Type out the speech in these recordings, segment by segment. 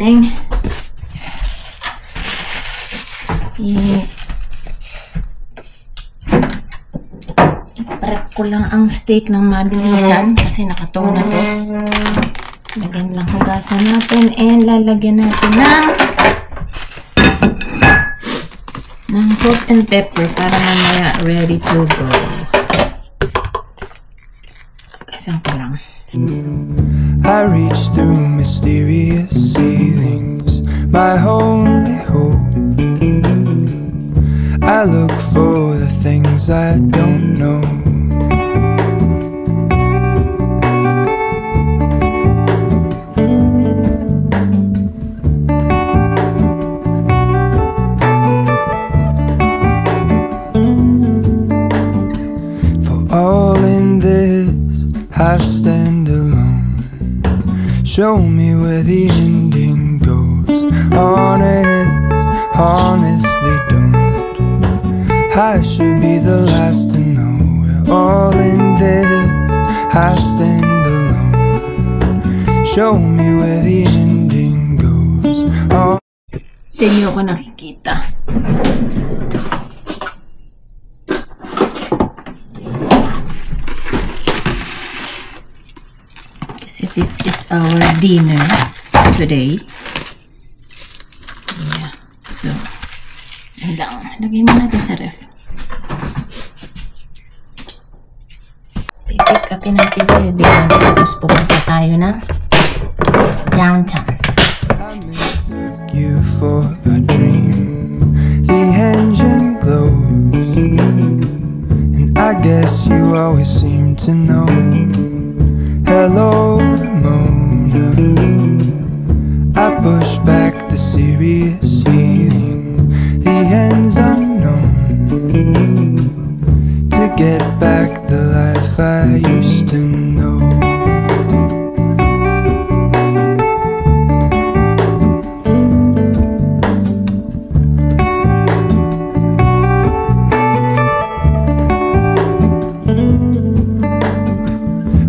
morning. I-prep ko lang ang steak ng mabilisan kasi nakataw na to. Lagyan lang hugasan natin and lalagyan natin ng salt and pepper para mamaya ready to go. Gasan ko lang. I reach through mysterious ceilings, my only hope. I look for the things I don't know. For all in this, I stand alone. Show me where the ending goes. Honestly don't. I should be the last to know. We're all in this, I stand alone. Show me where the ending goes. Hindi nyo ako nakikita. Kasi this is our dinner today. Yeah, so lagay mo natin sa ref. Pipick upin natin si Dion. Tapos pupunta tayo na downtown. I mistook you for a dream. The engine glows, and I guess you always seem to know. Hello, Mona. I push back the serious feeling. The end's unknown. To get back the life I used to know.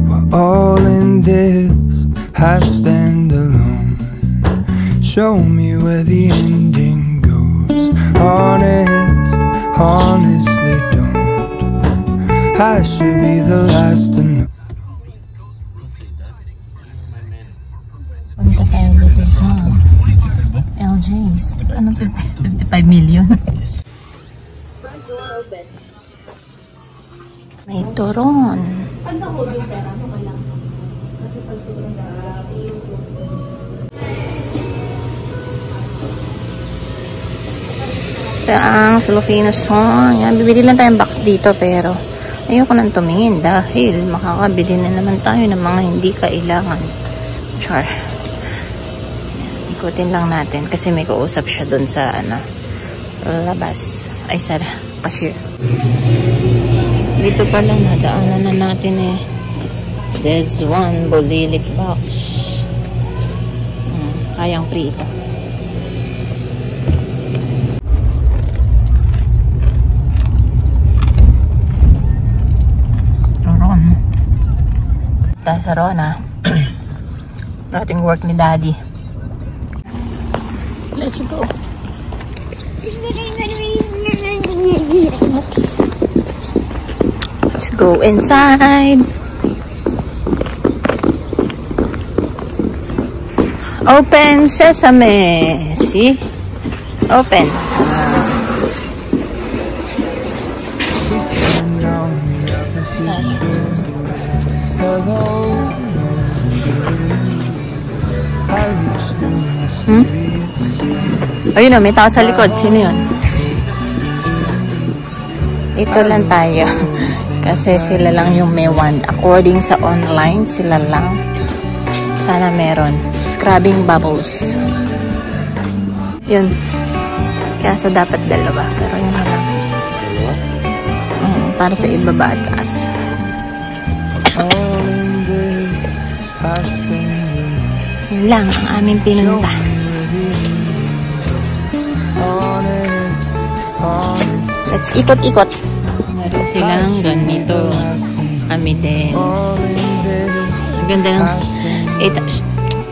We're all in this, I stand alone. Show me where the ending goes. Honestly don't. I should be the last to know. Punta tayo dito sa LJ's. Anong 55 million? May turon. Pag na-hold yung pera, okay lang. Kasi pag sobrang grabe yung Ito ang Filipino song. Yan, bibili lang tayong box dito pero ayoko nang tumingin dahil makakabili na naman tayo ng mga hindi kailangan. Char. Ikutin lang natin kasi may kausap siya dun sa labas. Ay, sa cashier. Dito pala nadaanan na natin eh. There's one Bulilit box. Sayang free ito. Sa Rona. Dating work ni Daddy. Let's go. Oops. Let's go inside. Open sesame. See? Open. Ayun o, may tao sa likod. Sino yun? Ito lang tayo. Kasi sila lang yung may wand. According sa online, sila lang. Sana meron. Scrubbing bubbles. Yun. Kaya so dapat dalawa. Pero yun na lang. Para sa ibaba at taas. Yun lang ang aming pinunta. Let's ikot-ikot. Meron silang ganito. Kami din. Ang ganda ng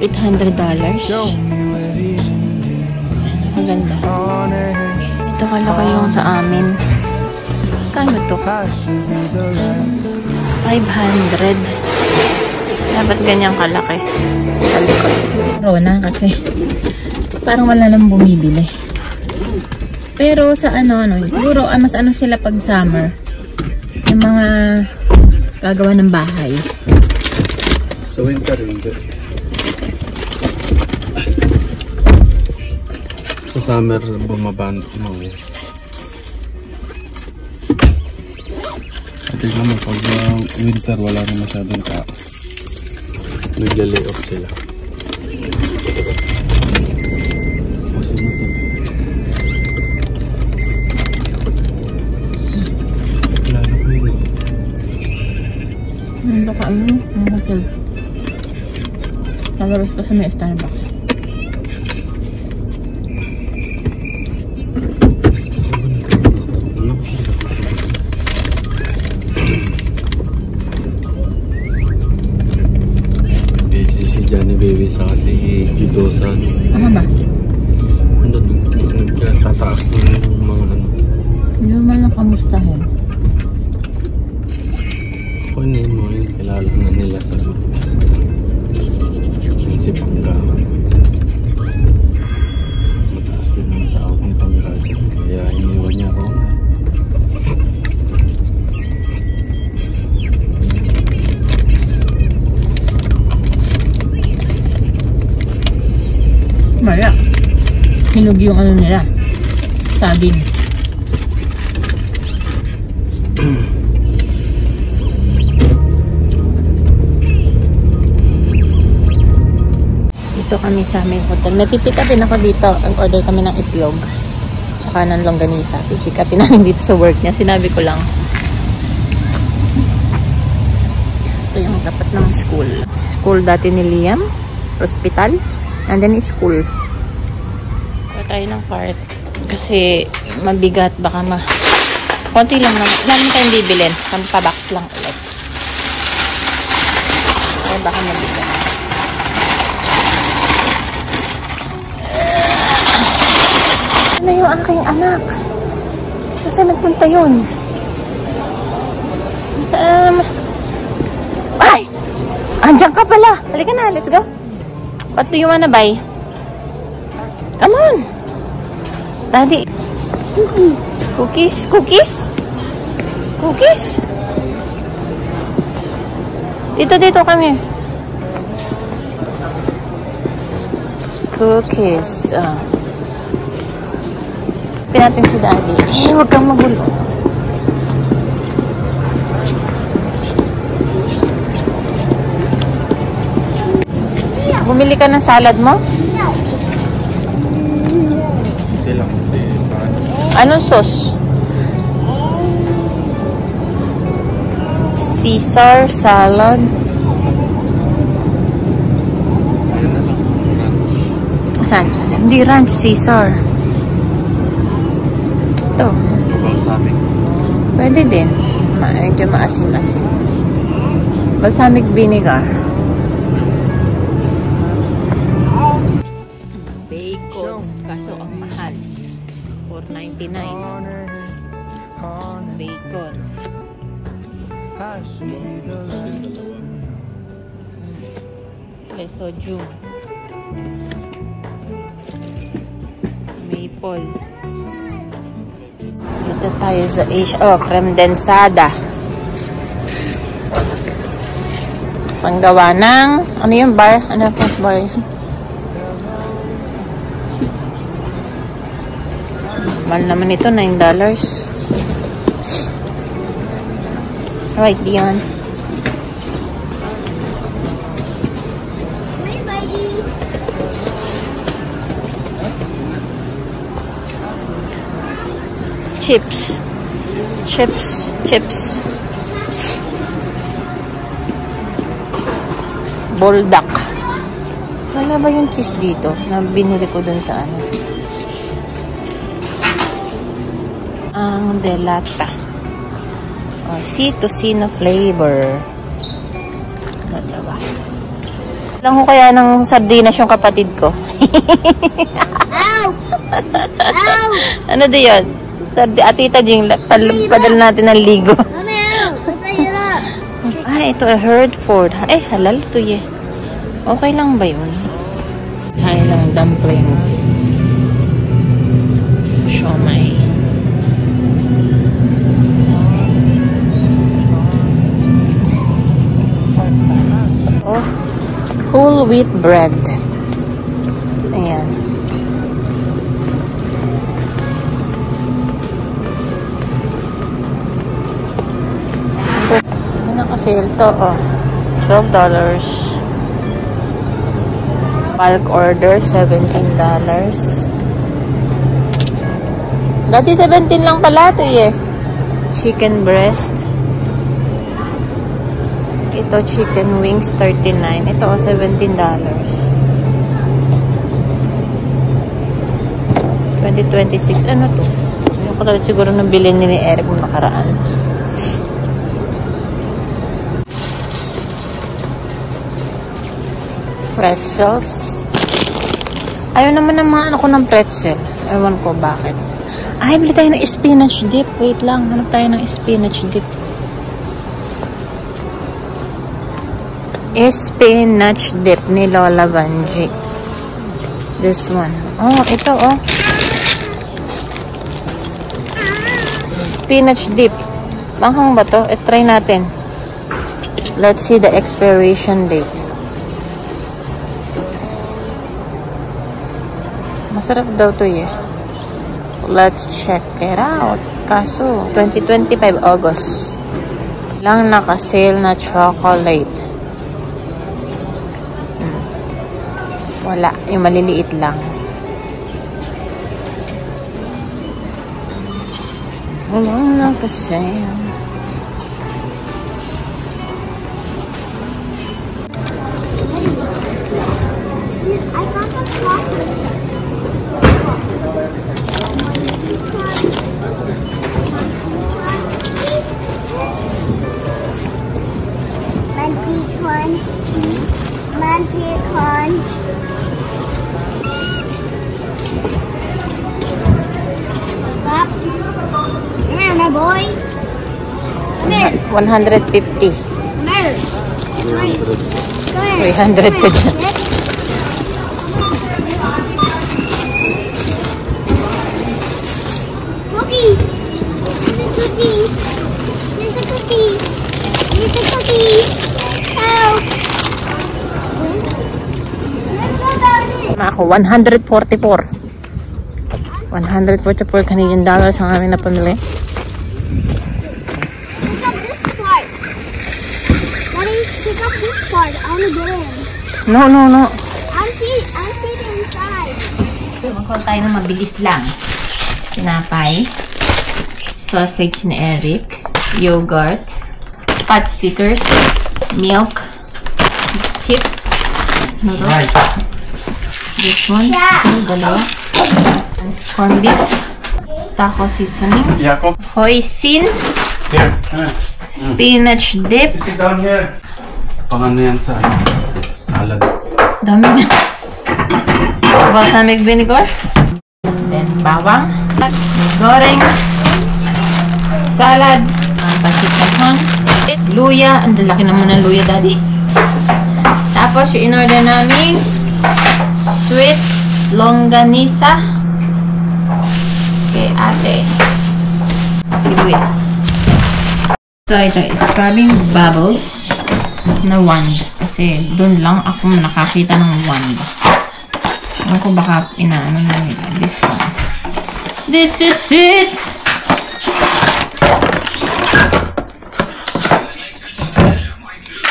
$800. ganda. honest, Ito kalaki yung sa amin. Kano to? I should be the last. 500. Dapat ganyang kalaki sa likod. Corona kasi parang wala nang bumibili. Pero sa siguro mas sila pag summer. Yung mga gagawa ng bahay. Sa winter, hindi. Sa summer, bumaband mo eh. At tignan mo, pag winter, wala na masyadong tao. Nagla-lay off sila. Kasi mo ito. Lalo ko yun. Nando ka ang hotel. Lalabas pa sa may Starbucks. Busy si Johnny Baby sa kasi Judosan. Ano ba? Nagtataas din yung mga ano. Hindi mo man lang kamustahin. Ano mo yun? Kilala na nila sa group. Yung si Pangga. Mataas din naman sa out ni Pangga. Kaya iniwan niya ako. Maya. Hinug yung nila. Saging. Dito kami sa aming hotel. May pipick upin ako dito. Order kami ng itlog. Tsaka ng longganisa. Pipick upin namin dito sa work niya. Sinabi ko lang. Ito yung tapat ng school. School dati ni Liam. Hospital. And then school. Kuha tayo ng cart. Kasi mabigat. Baka konti lang naman. Dami tayong bibilin. Pampabox lang ulit. Kaya baka mabigat. Ano yung aking anak? Saan nagpunta yun? Ay! Andiyan ka pala. Halika na, let's go. What do you wanna buy? Come on. Daddy. Cookies? Cookies? Cookies? Dito kami. Cookies. Pinatin si Daddy. Huwag kang magulo. Bumili ka ng salad mo? Hindi lang kasi Anong sauce? Caesar salad. Saan? Hindi ranch, Caesar. Ito. balsamic. Pwede din. Medyo maasim-asim. Balsamic vinegar. Bacon. Kaso ang mahal. $4.99. honest, honest, Bacon. I should be the last to know. Soju. Maple. Dito tayo sa Asia. Oh, creme densada. Panggawa ng ano yung bar? Ano yung bar? Mahal naman ito, $9. Right, Dion. Chips. Boldak. Wala ba yung cheese dito na binili ko dun sa ano? Ang delata. Oh, tocino flavor. Ano ba? Lang ko kaya ng sardinas yung kapatid ko. Ano di yun? Tita Jing, padal natin ng ligo. Ito, Hertford. Halal to ye. Okay lang ba yun? Hay lang dumplings. Siomai. Whole wheat bread. Ayan. Sale to, $12. Bulk order, $17. Dati 17 lang pala to eh. Chicken breast. Ito chicken wings, $39. Ito $17. 2026. Ano to? Yung katulad siguro nang bilhin ni Eric nung nakaraan. Pretzels. Ayaw naman ng mga ano ko ng pretzel. Ewan ko bakit. Bili tayo ng spinach dip. Wait lang. Hanap tayo ng spinach dip. Spinach dip ni Lola Banji. This one. Ito Spinach dip. Manghang ba to? Try natin. Let's see the expiration date. Masarap daw to eh. Let's check it out. Kaso, 2025 August. Lang naka-sale na chocolate. Wala. Yung maliliit lang. Walang naka-sale. Boy. 150. 300 ko dyan. Cookies. Cookies. Cookies. Cookies. Help. Ako, 144. 144 Canadian dollars ang aming napamili. No. I'll see it inside. Magkaroon tayo ng mabilis lang. Tinapay, sausage ni Eric, yogurt, pot stickers, milk, chips, noodles. This one, dalawa. Corned beef, taco seasoning, hoisin, spinach dip. Sit down here. Pangano yan sa salad. Dami na. Balsamic vinegar. Then bawang. Goreng. Salad. Pancit canton. Luya. Ang laki naman ng luya, daddy. Tapos yung in-order namin sweet longganisa kay ate. Sibuyas. So ito is scrubbing bubbles na wand. Kasi doon lang ako nakakita ng wand. Ano ko baka inaano na nila. This one. This is it!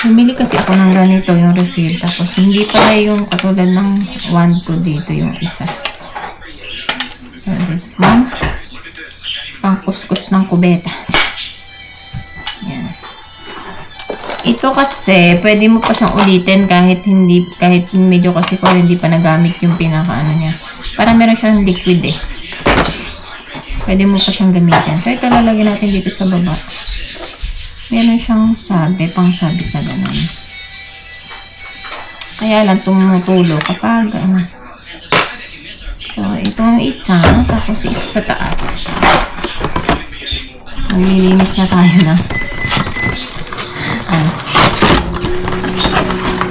Bumili kasi ako ng ganito yung refill. Tapos hindi pala yung katulad ng wand ko dito yung isa. So this one. Pangkuskus ng kubeta. Yan. Ito kasi, pwede mo pa siyang ulitin kahit medyo kasi ko hindi pa nagamit yung pinaka-ano niya. Para meron siyang liquid eh. Pwede mo pa siyang gamitin. So, ito lalagyan natin dito sa baba. Meron siyang pang sabit na gano'n. Kaya lang tumutulo kapag, So, ito Itong isa, tapos isa sa taas. Maglilinis na tayo na.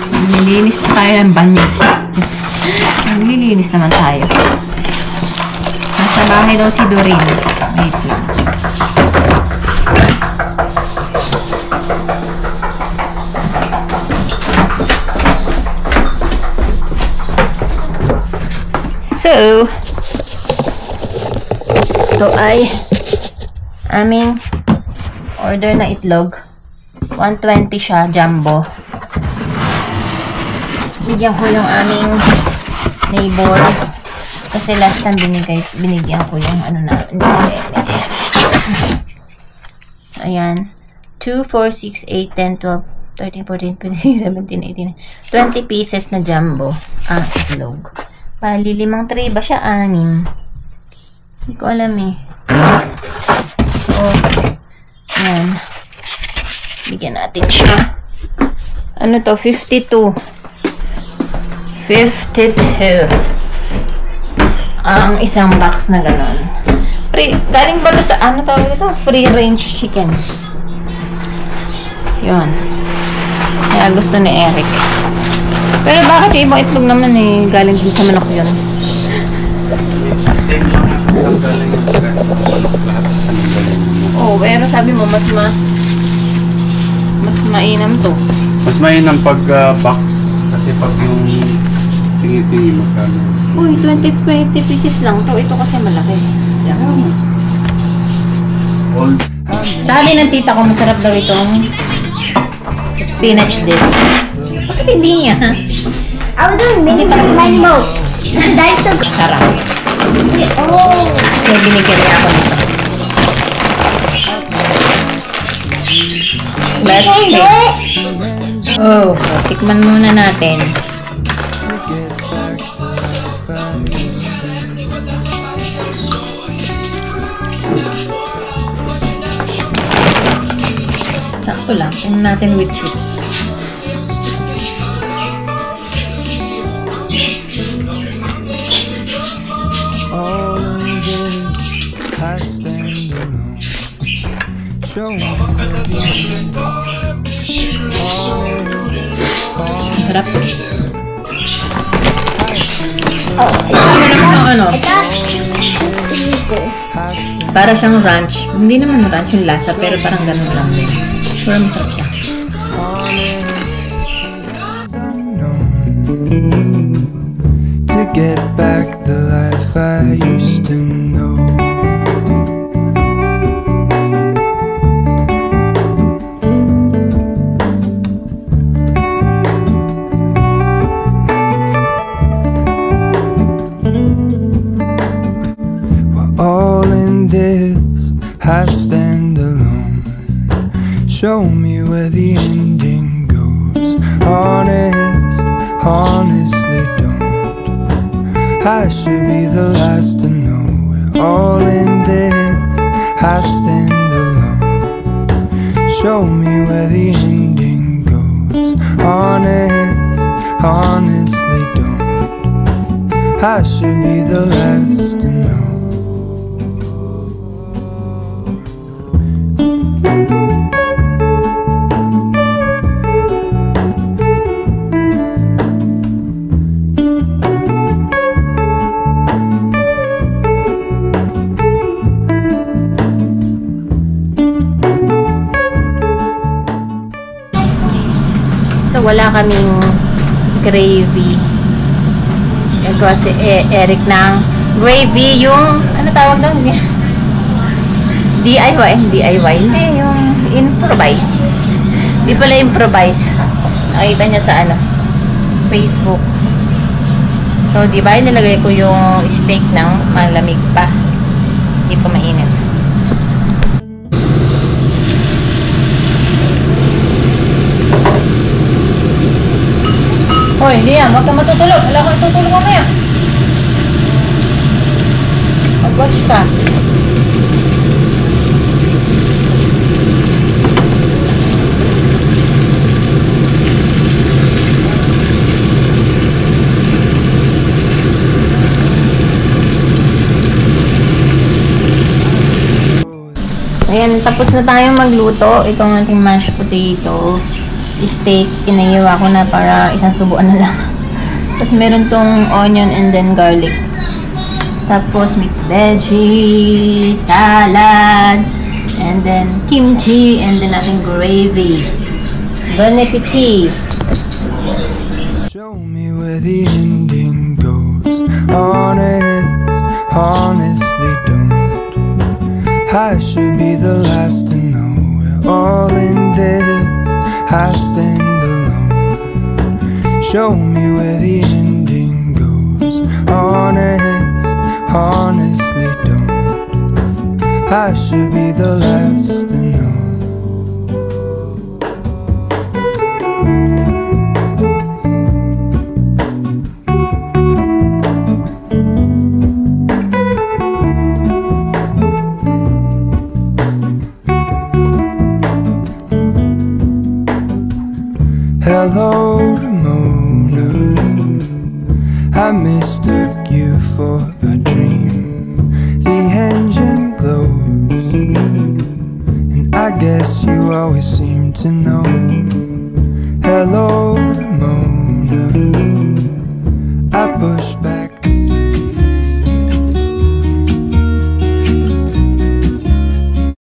Maglilinis na tayo ng banyo. Maglilinis naman tayo. Nasa bahay daw si Doreen. Wait lang. So, ito ay aming order na itlog. 120 siya, jumbo. Bigyan ko yung aming neighbor. Kasi last time binigyan ko yung ano na. So, ayan. 2, 4, 6, 8, 10, 12, 13, 14, 15, 16, 17, 18. 20 pieces na jumbo. Itlog. Bali, 5 tray ba siya? 6. Hindi ko alam eh. So, ayan. Bigyan natin siya. Ano to? 52. 52. Ang isang box na ganon. Galing ba sa, ano tawag ito? Free range chicken. Yun. Kaya gusto ni Eric. Pero bakit yung ibang itlog naman eh, galing din sa manok yun? Same lang yung galing yung lahat. Oo, pero sabi mo, mas mainam to. Mas mainam pag box. Kasi pag yung tingi-tingi magkano. Uy, 20 pieces lang to. Ito kasi malaki. Yan. Sabi ng tita ko, masarap daw itong spinach dip. Bakit hindi niya? I was doing mini mode. That's so good. Sarap. Oh. Kasi binigyan niya ako nito. Let's taste. Oh, so tikman muna natin. Sakto lang. Tingnan natin with chips. Harap. Ano? Para siyang ranch. Hindi naman ranch yung lasa, pero parang ganun lang din. Pero masarap siya. To get back the life I used to know. I stand alone. Show me where the ending goes. Honestly don't. I should be the last to know. We're all in this. I stand alone. Show me where the ending goes. Honestly don't. I should be the last to know. Wala kaming gravy. Ito si Eric ng gravy, yung ano tawag doon? DIY, hindi yung improvise. Di pala improvise. Nakita niya sa Facebook. So, di ba nilagay ko yung steak ng malamig pa. Hindi pa mainit. Hoy, Liam, huwag ka matutulog. Wala ko itutulog mamaya. Mag-watch ka. tapos na tayong magluto. Itong ating mashed potato. Steak, inayiwa ko na para isang subuan na lang. Tapos meron tong onion and then garlic. Tapos mixed veggie, salad, and then kimchi, and then ating gravy. Bon appetit! Show me where the ending goes. Honestly don't. I should be the last to know. We're all in this. I stand alone. Show me where the ending goes. Honestly don't. I should be the last to know. Hello to Mona, I mistook you for a dream. The engine glows, and I guess you always seem to know.